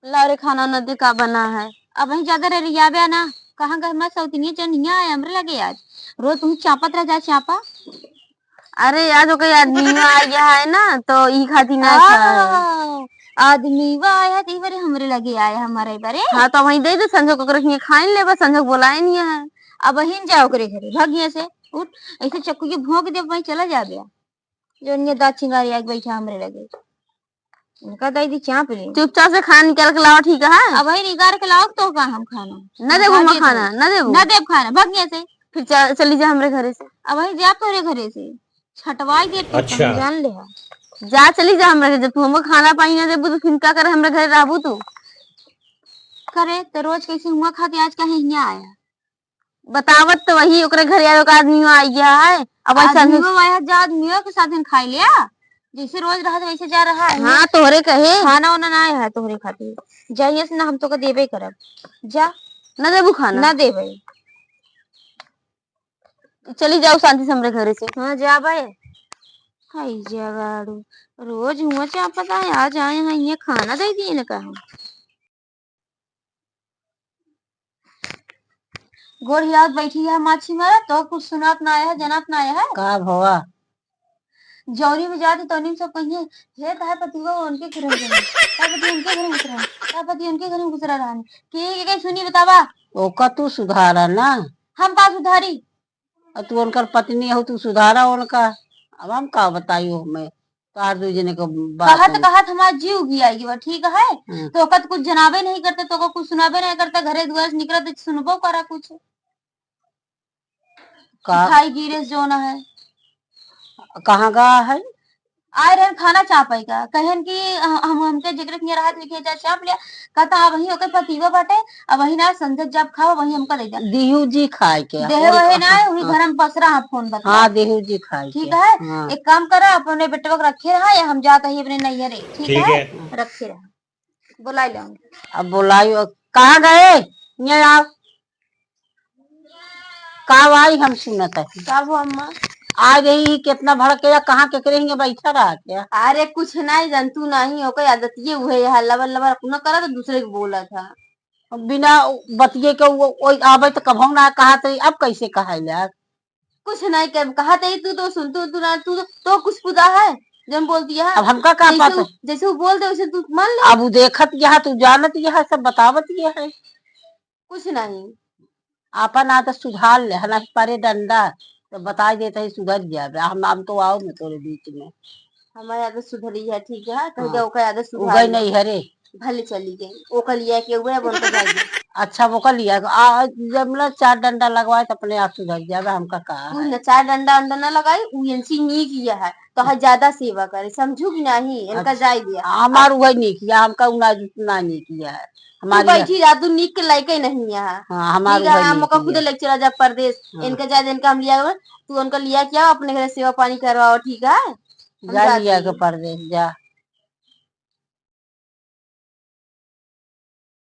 लारे खाना न दे का बना है। अब वही ज्यादा रिया बया ना कहाँ घर में सौतनी चनिया है हमरे लगे आज रोज तुम चापत रह जा चापा। अरे यार जो कोई आदमी आ गया है ना तो ई खाती ना खाए आदमी आया ती बारे हमरे लगे आए हमारे बारे। हाँ तो वही दे दे संजो को रखिए खाने ले बस संजो बोलाए नहीं है। अब वही जाओ करे घरे भागिया से उठ ऐसे चक्कू के भोंक दे वही चला जा गया जो अन्य दांत चिंगारी आके बैठा हमरे लगे उनका दाई दी चाप ले चुपचाप से खाना निकाल के लाओ ठीक है। अब वही निकाल के लाओ तो का हम खाना न देबू खाना न देव खाना भागिया से फिर चली जा हमरे घरे से। अब वही जा तोरे घरे से छटवाई दे अच्छा जान ले जा चली जा हमरे जब तू हमको खाना पानी ना देबू तो फिर क्या करे हमरे घरे रहबू तू करे तो रोज कैसे हुआ खाते आज कहीं यहाँ आया बतावत तो वही ओकरे घरे आयो का आदमी आ गया है। अब आदमी आया जा आदमियों के साथ खा लिया जैसे रोज रहा वैसे जा रहा है। हाँ तोहरे कहे खाना वाना ना है तोहरे खातिर जाइए से ना हम तो का देबे करब जा न देबू खाना ना देबे चली जाओ शांति से हमरे घरे से। हाँ जा भाई हाय जगाड़ू रोज हुआ चाह पता है आज आए हैं ये खाना दे दिए ना कहा गोर याद बैठी है माछी मारा तो कुछ सुनात ना आया है जनात ना आया है का भवा जौनी में जाती तो नहीं सब कहिए हे तार पति वो उनके घर में तार पति उनके घर में घुस रहा तार पति उनके घर में घुस रहा के सुनी बतावा ओका तू सुधारा ना हम का सुधारी और तू उनकर पत्नी हो तू सुधारा उनका अब हम का बताइयो मैं तार दू जने को बात कहत हमारा जीव गया ये ठीक है तो कत कुछ जनाबे नहीं करते तो कुछ सुनाबे नहीं करता घरे दुआर से निकलते सुनबो करा कुछ खाई गिरे जो ना है कहाँ गा है आए रहे खाना चापाई का कहन की हम हमके जिक्र किया राहत लिखे जा चाप लिया कहता वही ओके पतिवा बाटे अब वही ना संजय जब खाओ वही हमका दे दे देहू जी खाए के देह वही ना वही घर में पसरा है फोन बता हाँ देहू जी खाए ठीक है हाँ। एक काम करा अपने बेटे को रखे रहा या हम जाते ही अपने नैहरे ठीक है रखे रहा बुला लो अब बुलाइयो कहाँ गए ये आओ कब आई हम सुनत है कब अम्मा आ गई कितना भड़क गया कहाँ के करेंगे बैठा रहा क्या। अरे कुछ नहीं जंतु नहीं हो आदत ये हुए है लबर लबर न करा तो दूसरे को बोला था बिना बतिये के वो आवे तो कभो ना कहा तो अब कैसे कहा यार कुछ नहीं कहा तू तो सुन तू तो कुछ पुदा है जब बोल दिया अब हमका का पता जैसे वो बोल दे वैसे तू मान ले। अब वो देखत यह तू जानत यह सब बतावत यह है कुछ नहीं आपन आदत सुधार ले हना पारे डंडा तो बता देता है सुधर जाए हम तो आओ मैं तोरे बीच में हमारी आदत सुधरी है ठीक है कह ओकर आदत सुधर नहीं हरे भले चली गई ओकर लिया के हुए बोल के जाएगी अच्छा वो कर लिया जब 4 डंडा लगवाए तो अपने आप सुधर जाए हमका कहा है 4 डंडा अंडा ना लगाई उसी नहीं किया है तो हर ज्यादा सेवा करे समझू कि नहीं इनका जाय दिया हमार वही नहीं किया हमका उतना नहीं किया है हमारी बैठी जा तू नीक के लायक नहीं है हाँ हमारा हमका खुद लेके चला जा परदेश इनका जा इनका हम लिया तू उनका लिया क्या अपने घर सेवा पानी करवाओ ठीक है जा लिया के परदेश जा